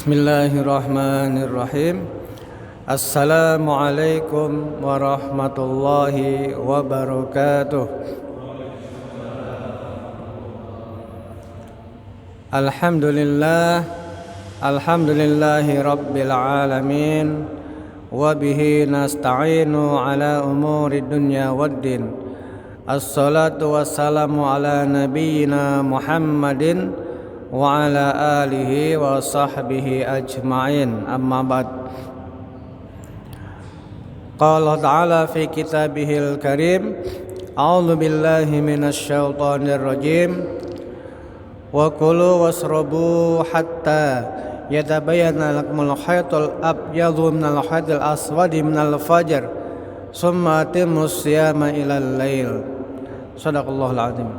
Bismillahirrahmanirrahim. Assalamualaikum warahmatullahi wabarakatuh. Alhamdulillahi rabbil alamin. Wabihi nasta'inu ala umuri dunya waddin. Assalatu wassalamu ala nabiyyina Muhammadin wa ala alihi wa sahbihi ajma'in. Amma ba'd. Qala ta'ala fi kitabihil karim, a'udzu billahi minasy syaithanir rajim. Wa kulu wasrabu hatta yatabayyana lakumul khaytul abyadu minal khaytil aswadi minal fajr summa atimmus siyama ilal lail. Shadaqallahul azim.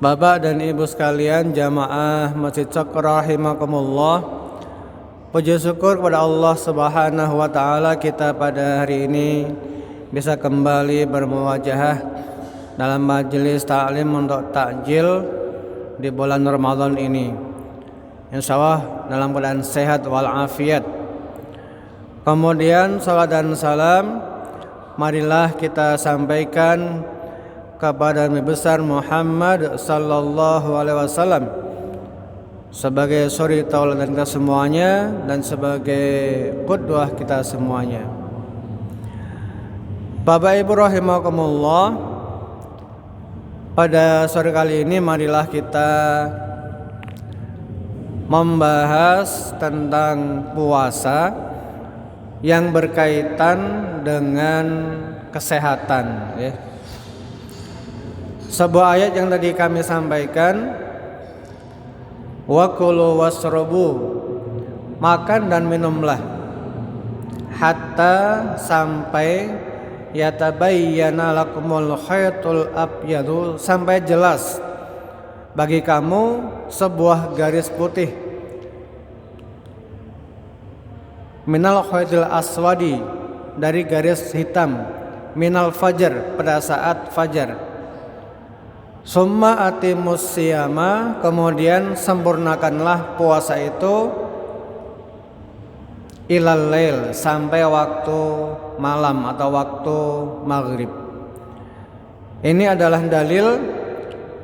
Bapak dan Ibu sekalian, jamaah Masjid Cokro rahimakumullah, puji syukur kepada Allah Subhanahu wa taala kita pada hari ini bisa kembali bermuwajahah dalam majelis ta'lim untuk takjil di bulan Ramadan ini. Insyaallah dalam keadaan sehat walafiat. Kemudian salat dan salam marilah kita sampaikan kepada Nabi besar Muhammad sallallahu alaihi wasallam sebagai suri tauladan kita semuanya dan sebagai qudwah kita semuanya. Bapak Ibu rahimakumullah, pada sore kali ini marilah kita membahas tentang puasa yang berkaitan dengan kesehatan, ya. Sebuah ayat yang tadi kami sampaikan, wa kulu wasrabu, makan dan minumlah, hatta sampai yatabayyana lakumul khaytul abyadu, sampai jelas bagi kamu sebuah garis putih, minal khaytil aswadi, dari garis hitam, minal fajar, pada saat fajar. Summa atimus siyama, kemudian sempurnakanlah puasa itu ilal lail, sampai waktu malam atau waktu maghrib. Ini adalah dalil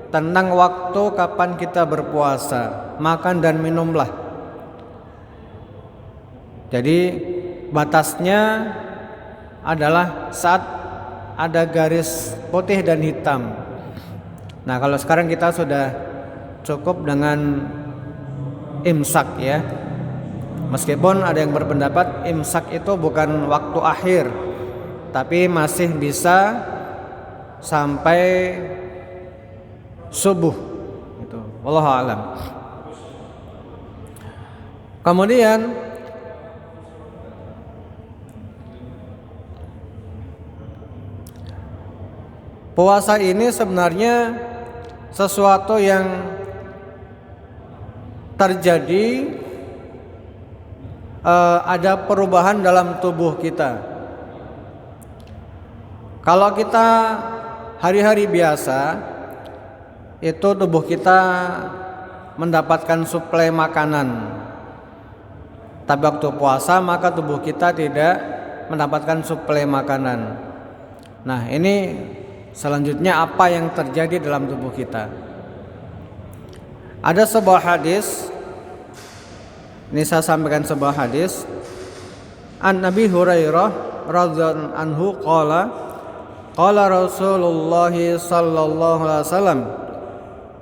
tentang waktu kapan kita berpuasa, makan dan minumlah. Jadi batasnya adalah saat ada garis putih dan hitam. Nah, kalau sekarang kita sudah cukup dengan imsak, ya. Meskipun ada yang berpendapat imsak itu bukan waktu akhir, tapi masih bisa sampai subuh. Itu wallahu a'lam. Kemudian puasa ini sebenarnya sesuatu yang terjadi, ada perubahan dalam tubuh kita. Kalau kita hari-hari biasa, itu tubuh kita mendapatkan suplai makanan. Tapi waktu puasa maka tubuh kita tidak mendapatkan suplai makanan. Nah, ini selanjutnya apa yang terjadi dalam tubuh kita? Ada sebuah hadis, ini saya sampaikan sebuah hadis, an Nabi Hurairah radhiyallahu anhu qala Rasulullah sallallahu alaihi wasallam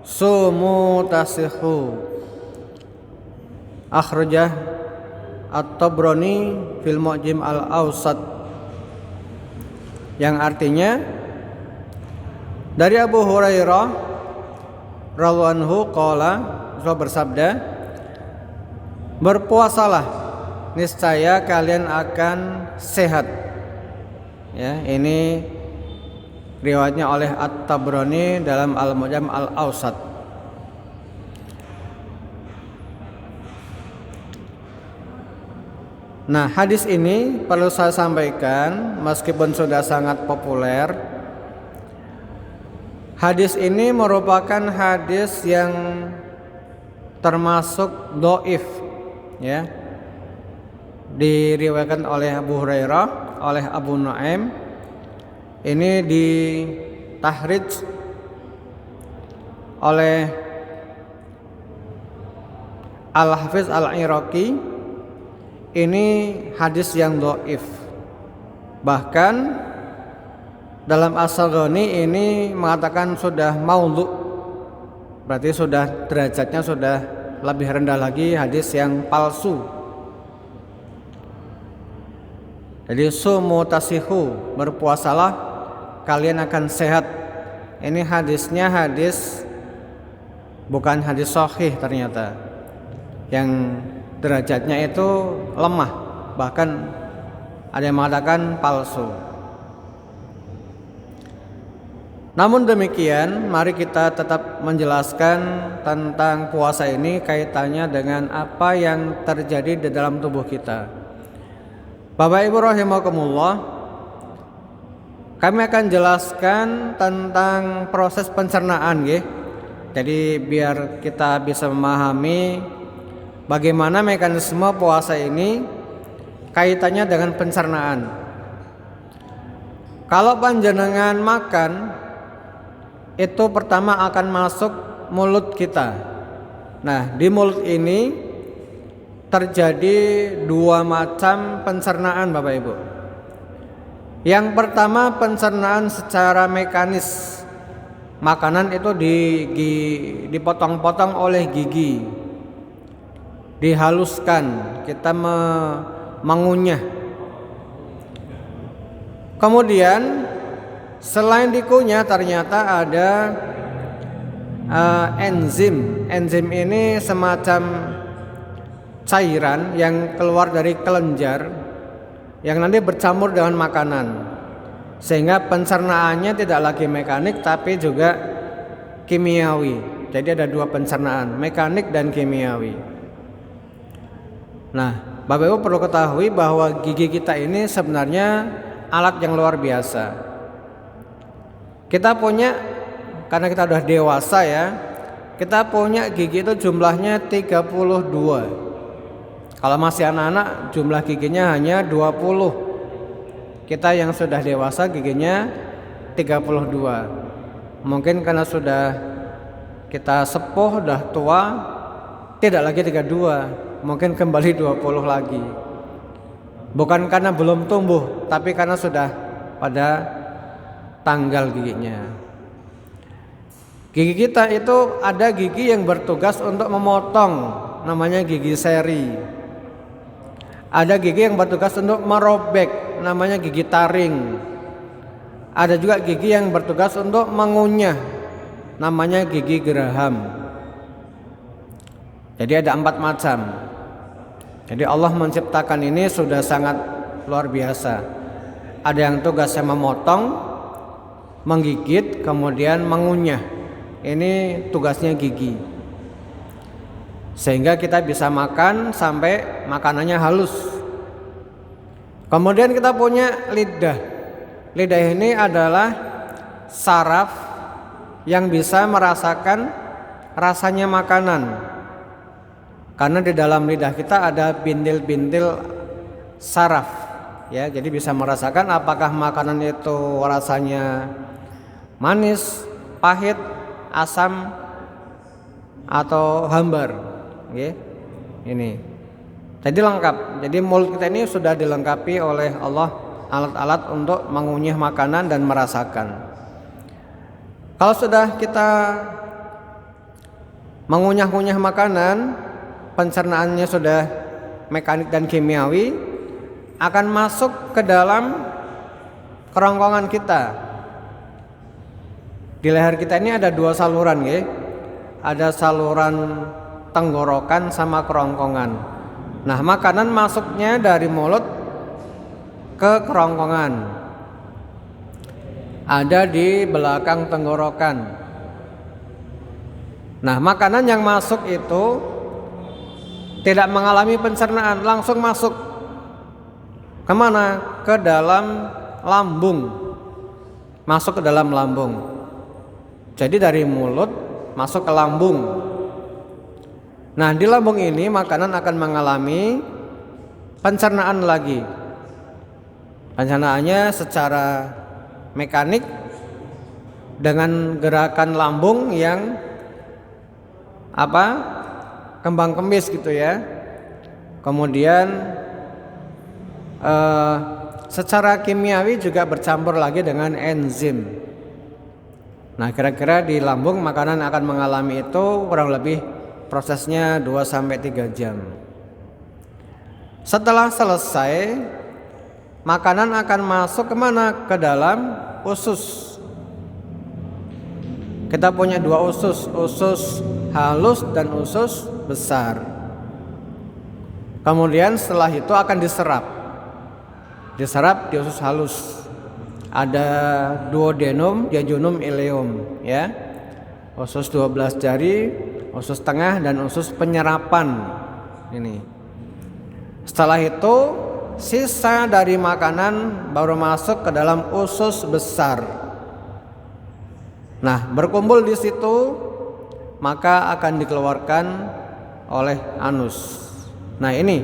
sumu tasihhu, akhrajah At-Tabrani fil Mu'jam al-Awsat, yang artinya dari Abu Hurairah radhiyallahu anhu qala, Rasul bersabda, berpuasalah niscaya kalian akan sehat. Ya, ini riwayatnya oleh At-Tabrani dalam Al-Mu'jam al-Awsat. Nah, hadis ini perlu saya sampaikan meskipun sudah sangat populer. Hadis ini merupakan hadis yang termasuk dhaif, ya. Diriwayatkan oleh Abu Hurairah, oleh Abu Nuaim. Ini di tahrij oleh Al-Hafiz Al-Iraqi. Ini hadis yang dhaif. Bahkan dalam As-Saghani ini mengatakan sudah maudhu, berarti sudah derajatnya sudah lebih rendah lagi, hadis yang palsu. Jadi sumu tasihu, berpuasalah kalian akan sehat. Ini hadisnya hadis bukan hadis sahih ternyata, yang derajatnya itu lemah, bahkan ada yang mengatakan palsu. Namun demikian, mari kita tetap menjelaskan tentang puasa ini kaitannya dengan apa yang terjadi di dalam tubuh kita. Bapak Ibu rahimakumullah, kami akan jelaskan tentang proses pencernaan, ya. Jadi biar kita bisa memahami bagaimana mekanisme puasa ini kaitannya dengan pencernaan. Kalau panjenengan makan, itu pertama akan masuk mulut kita. Nah, di mulut ini terjadi dua macam pencernaan, Bapak Ibu. Yang pertama, pencernaan secara mekanis. Makanan itu dipotong-potong oleh gigi, dihaluskan, kita mengunyah. Kemudian selain dikunyah ternyata ada enzim. Enzim ini semacam cairan yang keluar dari kelenjar yang nanti bercampur dengan makanan, sehingga pencernaannya tidak lagi mekanik tapi juga kimiawi. Jadi ada dua pencernaan, mekanik dan kimiawi. Nah, Bapak Ibu perlu ketahui bahwa gigi kita ini sebenarnya alat yang luar biasa. Kita punya, karena kita udah dewasa ya, kita punya gigi itu jumlahnya 32. Kalau masih anak-anak jumlah giginya hanya 20. Kita yang sudah dewasa giginya 32. Mungkin karena sudah kita sepuh, udah tua, tidak lagi 32, mungkin kembali 20 lagi. Bukan karena belum tumbuh, tapi karena sudah pada tanggal giginya. Gigi kita itu ada gigi yang bertugas untuk memotong, namanya gigi seri. Ada gigi yang bertugas untuk merobek, namanya gigi taring. Ada juga gigi yang bertugas untuk mengunyah, namanya gigi geraham. Jadi ada 4 macam. Jadi Allah menciptakan ini sudah sangat luar biasa. Ada yang tugasnya memotong, menggigit, kemudian mengunyah. Ini tugasnya gigi, sehingga kita bisa makan sampai makanannya halus. Kemudian kita punya lidah. Lidah ini adalah saraf yang bisa merasakan rasanya makanan, karena di dalam lidah kita ada bintil-bintil saraf, ya. Jadi bisa merasakan apakah makanan itu rasanya manis, pahit, asam, atau hambar, ya. Ini. Jadi lengkap. Jadi mulut kita ini sudah dilengkapi oleh Allah alat-alat untuk mengunyah makanan dan merasakan. Kalau sudah kita mengunyah-ngunyah makanan, pencernaannya sudah mekanik dan kimiawi, akan masuk ke dalam kerongkongan kita. Di leher kita ini ada 2 saluran, ya. Ada saluran tenggorokan sama kerongkongan. Nah, makanan masuknya dari mulut ke kerongkongan. Ada di belakang tenggorokan. Nah, makanan yang masuk itu tidak mengalami pencernaan, langsung masuk kemana? Ke dalam lambung. Masuk ke dalam lambung. Jadi dari mulut masuk ke lambung. Nah, di lambung ini makanan akan mengalami pencernaan lagi. Pencernaannya secara mekanik dengan gerakan lambung yang kembang kembis gitu ya. Kemudian secara kimiawi juga bercampur lagi dengan enzim. Nah, kira-kira di lambung makanan akan mengalami itu kurang lebih prosesnya 2-3 jam. Setelah selesai, makanan akan masuk kemana? Ke dalam usus. Kita punya 2 usus, usus halus dan usus besar. Kemudian setelah itu akan diserap di usus halus. Ada duodenum, jejunum, ileum ya. Usus 12 jari, usus tengah dan usus penyerapan. Ini. Setelah itu sisa dari makanan baru masuk ke dalam usus besar. Nah, berkumpul di situ maka akan dikeluarkan oleh anus. Nah, ini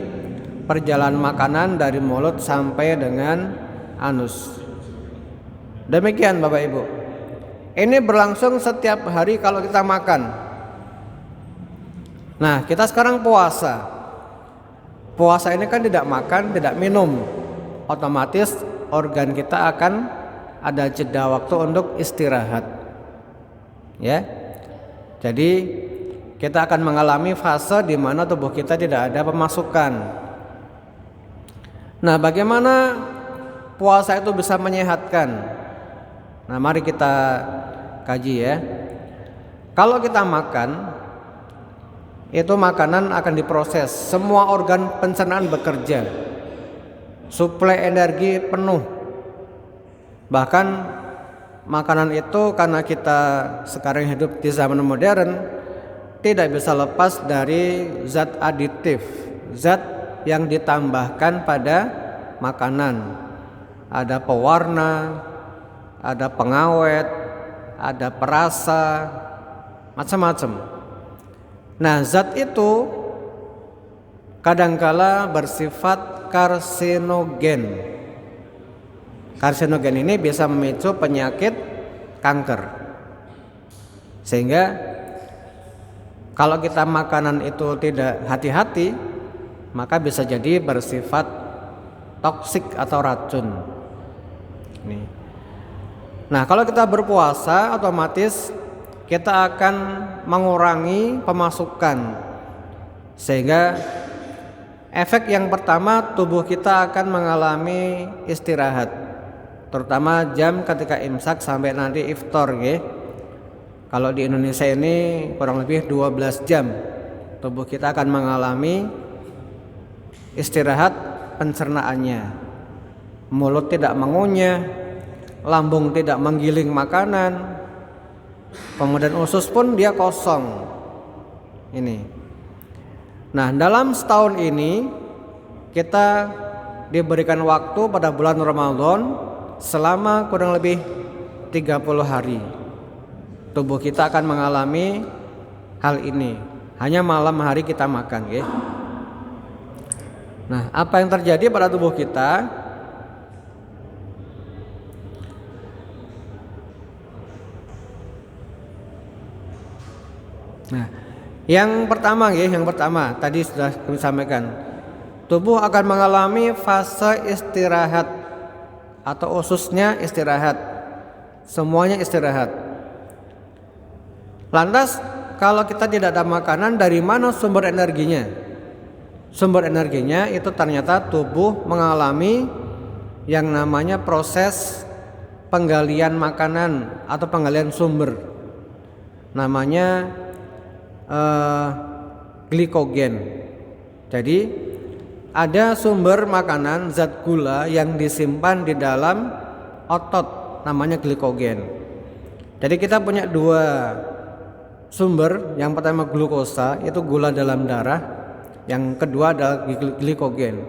perjalanan makanan dari mulut sampai dengan anus. Demikian Bapak Ibu. Ini berlangsung setiap hari kalau kita makan. Nah, kita sekarang puasa. Puasa ini kan tidak makan, tidak minum. Otomatis organ kita akan ada jeda waktu untuk istirahat. Ya. Jadi kita akan mengalami fase di mana tubuh kita tidak ada pemasukan. Nah, bagaimana puasa itu bisa menyehatkan? Nah, mari kita kaji ya. Kalau kita makan, itu makanan akan diproses, semua organ pencernaan bekerja, suplai energi penuh. Bahkan makanan itu karena kita sekarang hidup di zaman modern tidak bisa lepas dari zat aditif, zat yang ditambahkan pada makanan. Ada pewarna, ada pengawet, ada perasa, macam-macam. Nah, zat itu kadangkala bersifat karsinogen. Karsinogen ini bisa memicu penyakit kanker. Sehingga kalau kita makanan itu tidak hati-hati, maka bisa jadi bersifat toksik atau racun. Nih. Nah, kalau kita berpuasa, otomatis kita akan mengurangi pemasukan. Sehingga efek yang pertama, tubuh kita akan mengalami istirahat, terutama jam ketika imsak sampai nanti iftar ya. Kalau di Indonesia ini kurang lebih 12 jam tubuh kita akan mengalami istirahat pencernaannya. Mulut tidak mengunyah, lambung tidak menggiling makanan, kemudian usus pun dia kosong. Ini. Nah, dalam setahun ini kita diberikan waktu pada bulan Ramadan selama kurang lebih 30 hari. Tubuh kita akan mengalami hal ini. Hanya malam hari kita makan ya. Nah, apa yang terjadi pada tubuh kita? Nah, yang pertama tadi sudah kami sampaikan. Tubuh akan mengalami fase istirahat atau ususnya istirahat. Semuanya istirahat. Lantas kalau kita tidak ada makanan, dari mana sumber energinya? Sumber energinya itu ternyata tubuh mengalami yang namanya proses penggalian makanan atau penggalian sumber. Namanya glikogen. Jadi ada sumber makanan zat gula yang disimpan di dalam otot, namanya glikogen. Jadi kita punya 2 sumber. Yang pertama glukosa, itu gula dalam darah. Yang kedua adalah glikogen,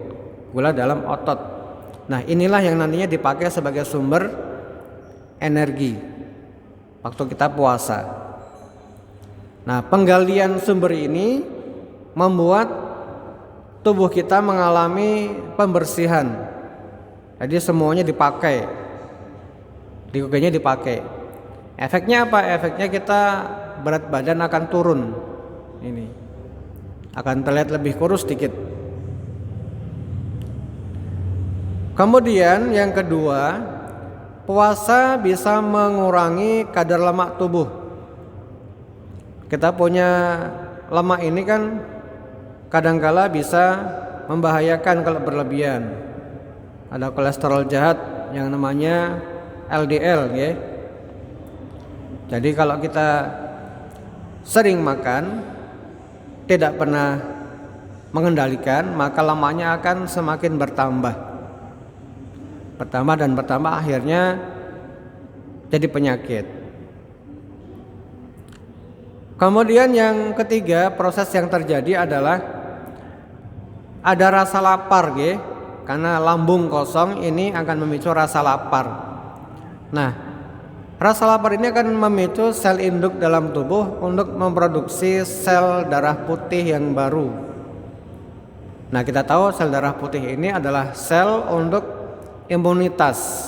gula dalam otot. Nah, inilah yang nantinya dipakai sebagai sumber energi waktu kita puasa. Nah, penggalian sumber ini membuat tubuh kita mengalami pembersihan. Jadi semuanya dipakai, glikogenya dipakai. Efeknya apa? Efeknya kita berat badan akan turun. Ini akan terlihat lebih kurus sedikit. Kemudian yang kedua, puasa bisa mengurangi kadar lemak tubuh. Kita punya lemak ini kan kadangkala bisa membahayakan kalau berlebihan. Ada kolesterol jahat yang namanya LDL, ya. Jadi kalau kita sering makan, tidak pernah mengendalikan, maka lemaknya akan semakin bertambah dan bertambah, akhirnya jadi penyakit. Kemudian yang ketiga, proses yang terjadi adalah ada rasa lapar, ya. Karena lambung kosong ini akan memicu rasa lapar. Nah, rasa lapar ini akan memicu sel induk dalam tubuh untuk memproduksi sel darah putih yang baru. Nah, kita tahu sel darah putih ini adalah sel untuk imunitas.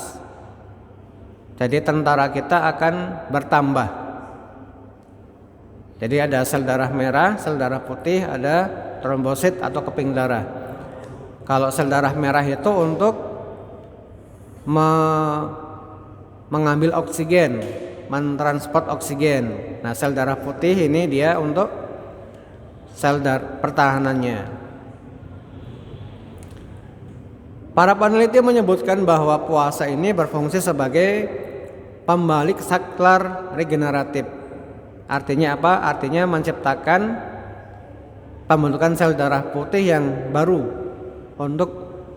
Jadi tentara kita akan bertambah. Jadi ada sel darah merah, sel darah putih, ada trombosit atau keping darah. Kalau sel darah merah itu untuk mengambil oksigen, mentransport oksigen. Nah, sel darah putih ini dia untuk sel pertahanannya. Para peneliti menyebutkan bahwa puasa ini berfungsi sebagai pembalik saklar regeneratif. Artinya apa? Artinya menciptakan pembentukan sel darah putih yang baru untuk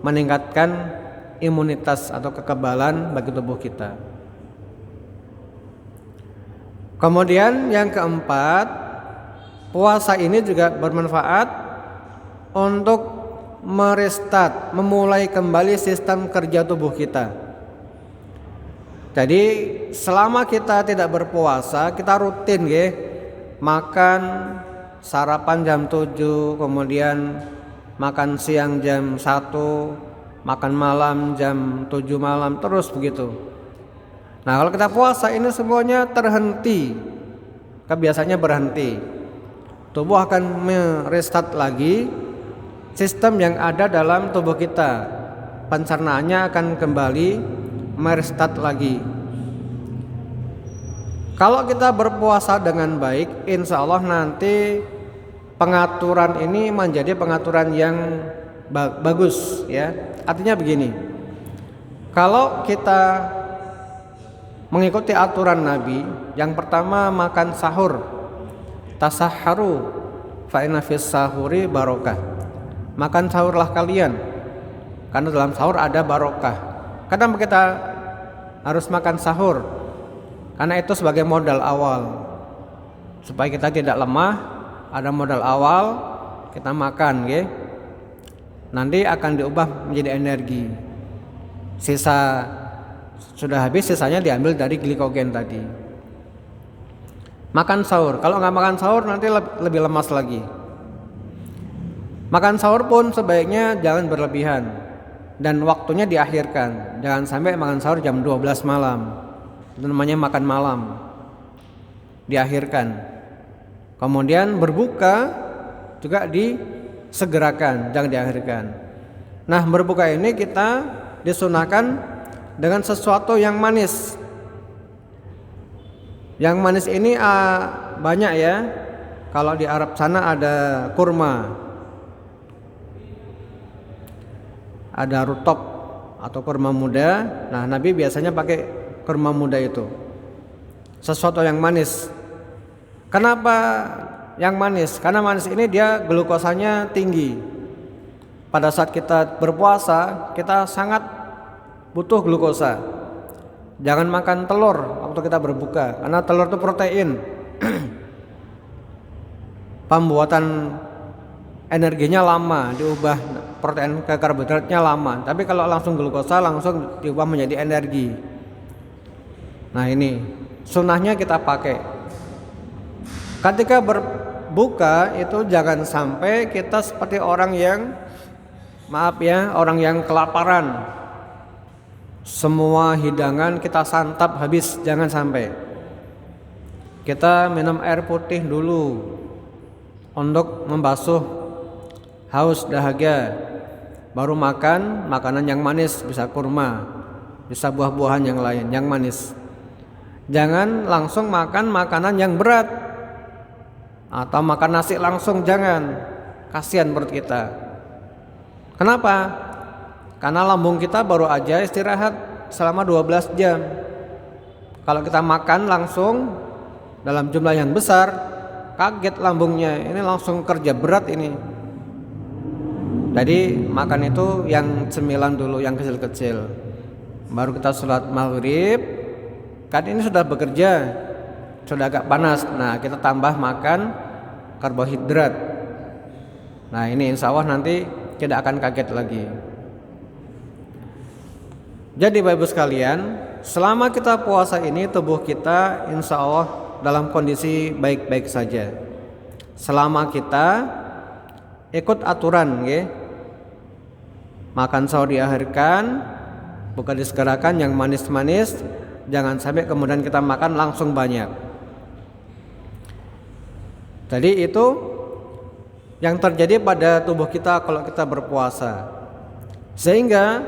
meningkatkan imunitas atau kekebalan bagi tubuh kita. Kemudian yang keempat, puasa ini juga bermanfaat untuk merestart, memulai kembali sistem kerja tubuh kita. Jadi selama kita tidak berpuasa, kita rutin, ya, makan sarapan jam 7, kemudian makan siang jam 1, makan malam jam 7 malam, terus begitu. Nah, kalau kita puasa ini semuanya terhenti, kebiasaannya berhenti. Tubuh akan merestart lagi sistem yang ada dalam tubuh kita. Pencernaannya akan kembali merestart lagi. Kalau kita berpuasa dengan baik, insya Allah nanti pengaturan ini menjadi pengaturan yang bagus, ya. Artinya begini, kalau kita mengikuti aturan Nabi, yang pertama makan sahur, tasahharu fa inna fis sahuri barokah. Makan sahurlah kalian, karena dalam sahur ada barokah. Kadang kita harus makan sahur, karena itu sebagai modal awal supaya kita tidak lemah. Ada modal awal, kita makan, ya. Nanti akan diubah menjadi energi. Sisa sudah habis, sisanya diambil dari glikogen tadi. Makan sahur. Kalau nggak makan sahur nanti lebih lemas lagi. Makan sahur pun sebaiknya jangan berlebihan dan waktunya diakhirkan. Jangan sampai makan sahur jam 12 malam. Itu namanya makan malam. Diakhirkan. Kemudian berbuka juga disegerakan, jangan diakhirkan. Nah, berbuka ini kita disunahkan dengan sesuatu yang manis. Yang manis ini banyak, ya. Kalau di Arab sana ada kurma, ada rutop atau kurma muda. Nah, Nabi biasanya pakai kurma muda itu. Sesuatu yang manis. Kenapa yang manis? Karena manis ini dia glukosanya tinggi. Pada saat kita berpuasa, kita sangat butuh glukosa. Jangan makan telur waktu kita berbuka, karena telur itu protein. Pembuatan energinya lama, diubah protein ke karbohidratnya lama. Tapi kalau langsung glukosa, langsung diubah menjadi energi. Nah, ini sunnahnya kita pakai. Ketika buka itu jangan sampai kita seperti orang yang orang yang kelaparan. Semua hidangan kita santap habis, jangan sampai. Kita minum air putih dulu untuk membasuh haus dahaga. Baru makan makanan yang manis, bisa kurma, bisa buah-buahan yang lain yang manis. Jangan langsung makan makanan yang berat atau makan nasi langsung, jangan. Kasihan perut kita. Kenapa? Karena lambung kita baru aja istirahat selama 12 jam. Kalau kita makan langsung dalam jumlah yang besar, kaget lambungnya, ini langsung kerja berat ini. Jadi makan itu yang cemilan dulu, yang kecil-kecil. Baru kita sholat maghrib, kan ini sudah bekerja, sudah agak panas. Nah, kita tambah makan karbohidrat. Nah, ini insya Allah nanti tidak akan kaget lagi. Jadi Bapak Ibu sekalian, selama kita puasa ini tubuh kita insya Allah dalam kondisi baik-baik saja. Selama kita ikut aturan, ya. Makan sahur diakhirkan, bukan disegerakan yang manis-manis. Jangan sampai kemudian kita makan langsung banyak. Jadi itu yang terjadi pada tubuh kita kalau kita berpuasa. Sehingga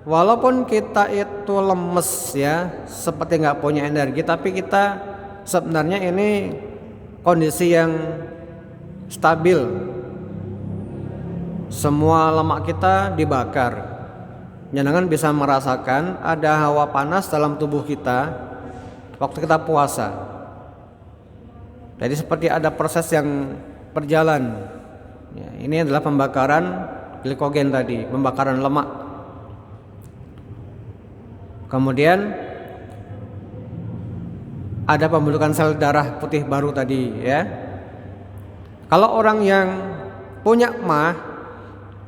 walaupun kita itu lemes, ya, seperti nggak punya energi, tapi kita sebenarnya ini kondisi yang stabil. Semua lemak kita dibakar. Jangan bisa merasakan ada hawa panas dalam tubuh kita waktu kita puasa. Jadi seperti ada proses yang berjalan. Ya, ini adalah pembakaran glikogen tadi, pembakaran lemak. Kemudian ada pembentukan sel darah putih baru tadi, ya. Kalau orang yang punya MAH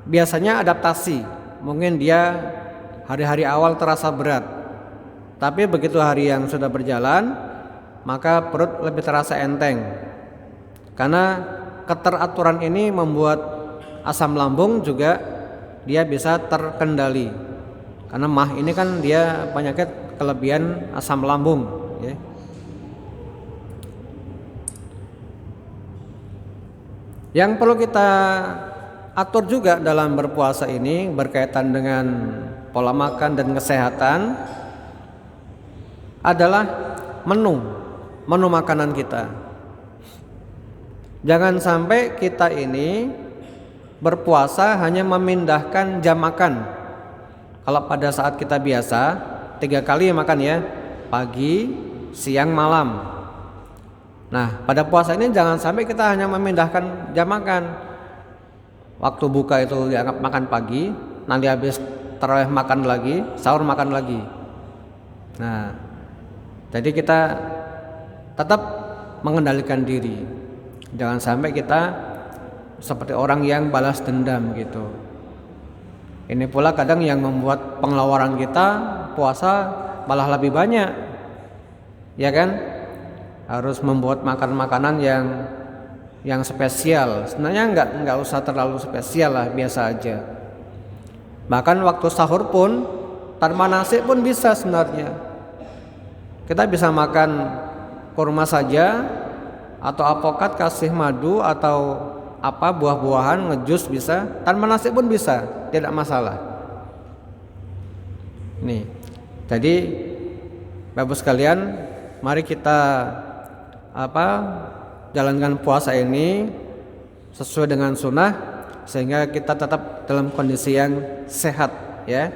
biasanya adaptasi, mungkin dia hari-hari awal terasa berat, tapi begitu hari yang sudah berjalan, maka perut lebih terasa enteng. Karena keteraturan ini membuat asam lambung juga dia bisa terkendali. Karena MAH ini kan dia penyakit kelebihan asam lambung, ya. Yang perlu kita atur juga dalam berpuasa ini berkaitan dengan pola makan dan kesehatan adalah menu makanan kita. Jangan sampai kita ini berpuasa hanya memindahkan jam makan. Kalau pada saat kita biasa 3 kali makan, ya, pagi, siang, malam. Nah, pada puasa ini jangan sampai kita hanya memindahkan jam makan. Waktu buka itu dianggap makan pagi, nanti habis tarawih makan lagi, sahur makan lagi. Nah, jadi kita tetap mengendalikan diri. Jangan sampai kita seperti orang yang balas dendam gitu. Ini pula kadang yang membuat pengeluaran kita puasa malah lebih banyak, ya kan? Harus membuat makan makanan yang spesial. Sebenarnya nggak usah terlalu spesial lah, biasa aja. Bahkan waktu sahur pun tanpa nasi pun bisa sebenarnya. Kita bisa makan kurma saja, atau apokat kasih madu, atau apa buah-buahan ngejus bisa, tanpa nasi pun bisa, tidak masalah. Nih, jadi Bapak sekalian, mari kita jalankan puasa ini sesuai dengan sunnah sehingga kita tetap dalam kondisi yang sehat, ya.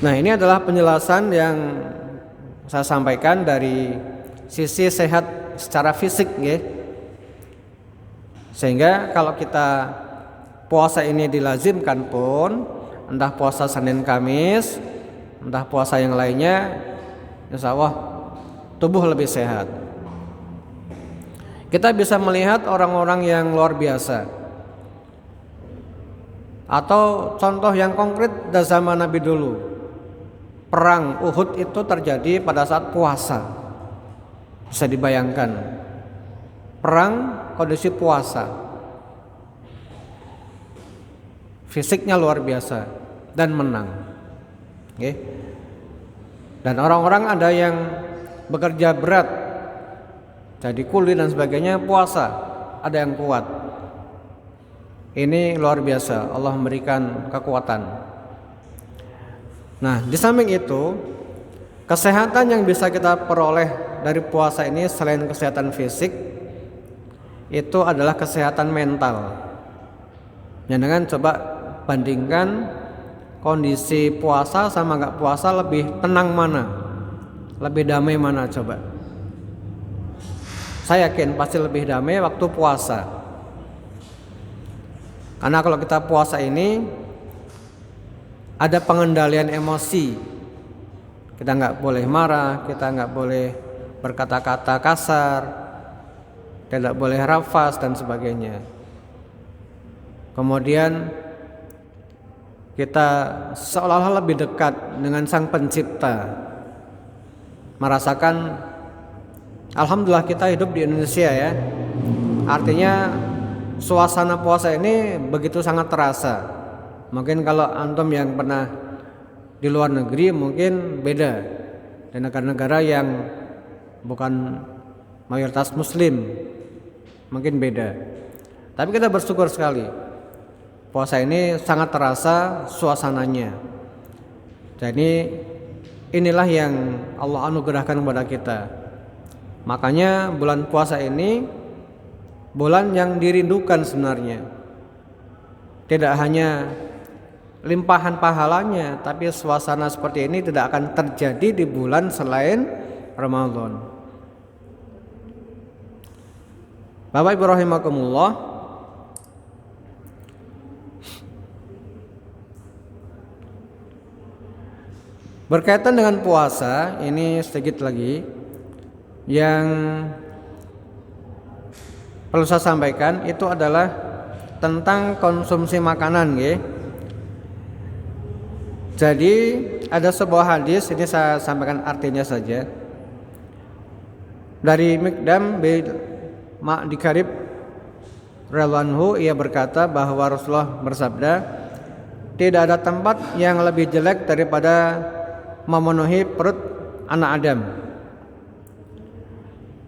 Nah, ini adalah penjelasan yang saya sampaikan dari sisi sehat secara fisik, ya. Sehingga kalau kita puasa ini dilazimkan pun, entah puasa Senin Kamis, entah puasa yang lainnya, insya Allah tubuh lebih sehat. Kita bisa melihat orang-orang yang luar biasa. Atau contoh yang konkret dari zaman Nabi dulu. Perang Uhud itu terjadi pada saat puasa. Bisa dibayangkan. perang kondisi puasa. Fisiknya luar biasa dan menang. Oke. Dan orang-orang ada yang bekerja berat, jadi kuli dan sebagainya, puasa, ada yang kuat. Ini luar biasa, Allah memberikan kekuatan. Nah, di samping itu, kesehatan yang bisa kita peroleh dari puasa ini selain kesehatan fisik, itu adalah kesehatan mental. Jangan coba bandingkan kondisi puasa sama nggak puasa, lebih tenang mana, lebih damai mana coba. Saya yakin pasti lebih damai waktu puasa. Karena kalau kita puasa ini ada pengendalian emosi. Kita nggak boleh marah, kita nggak boleh berkata-kata kasar, tidak boleh rafas dan sebagainya. Kemudian kita seolah-olah lebih dekat dengan Sang Pencipta, merasakan alhamdulillah kita hidup di Indonesia ya. Artinya suasana puasa ini begitu sangat terasa. Mungkin kalau antum yang pernah di luar negeri mungkin beda, di negara-negara yang bukan mayoritas muslim mungkin beda. Tapi kita bersyukur sekali, puasa ini sangat terasa suasananya. Jadi inilah yang Allah anugerahkan kepada kita. Makanya bulan puasa ini bulan yang dirindukan sebenarnya. Tidak hanya limpahan pahalanya, tapi suasana seperti ini tidak akan terjadi di bulan selain Ramadan. Bapak Ibu rahimakumullah, berkaitan dengan puasa ini sedikit lagi yang perlu saya sampaikan, itu adalah tentang konsumsi makanan ya. Jadi ada sebuah hadis, ini saya sampaikan artinya saja. Dari Miqdam bin Ma'di Karib radhiyallahu anhu, ia berkata bahwa Rasulullah bersabda, tidak ada tempat yang lebih jelek daripada memenuhi perut anak Adam.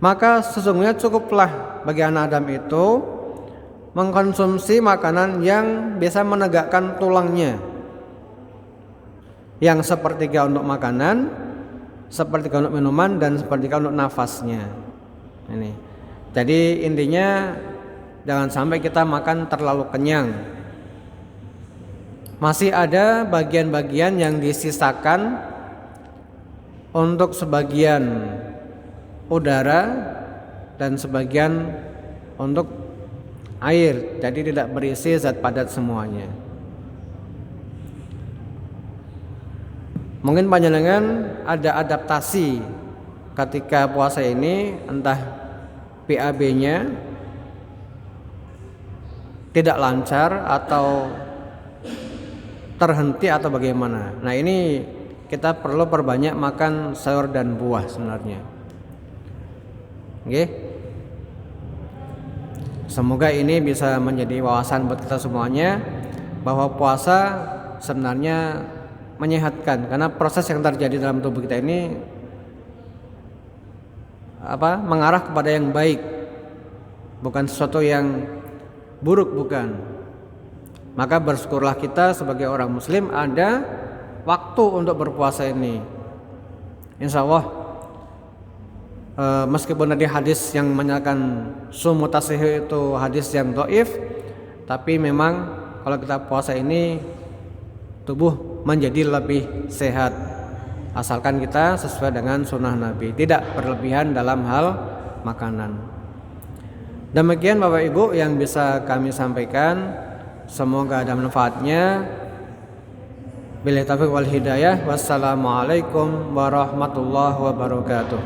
Maka sesungguhnya cukuplah bagi anak Adam itu mengkonsumsi makanan yang bisa menegakkan tulangnya, yang sepertiga untuk makanan, sepertiga untuk minuman, dan sepertiga untuk nafasnya. Ini. Jadi intinya jangan sampai kita makan terlalu kenyang. Masih ada bagian-bagian yang disisakan untuk sebagian udara dan sebagian untuk air, jadi tidak berisi zat padat semuanya. Mungkin panjenengan ada adaptasi ketika puasa ini, entah BAB-nya tidak lancar atau terhenti atau bagaimana. Nah ini kita perlu perbanyak makan sayur dan buah sebenarnya. Oke. Semoga ini bisa menjadi wawasan buat kita semuanya bahwa puasa sebenarnya menyehatkan, karena proses yang terjadi dalam tubuh kita ini mengarah kepada yang baik, bukan sesuatu yang buruk, bukan. Maka bersyukurlah kita sebagai orang muslim ada waktu untuk berpuasa ini. Insya Allah meskipun ada hadis yang menyatakan sumu tasihih itu hadis yang dhaif, tapi memang kalau kita puasa ini tubuh menjadi lebih sehat, asalkan kita sesuai dengan sunnah Nabi, tidak berlebihan dalam hal makanan. Demikian Bapak Ibu yang bisa kami sampaikan, semoga ada manfaatnya. Billahi taufiq wal hidayah. Wassalamualaikum warahmatullahi wabarakatuh.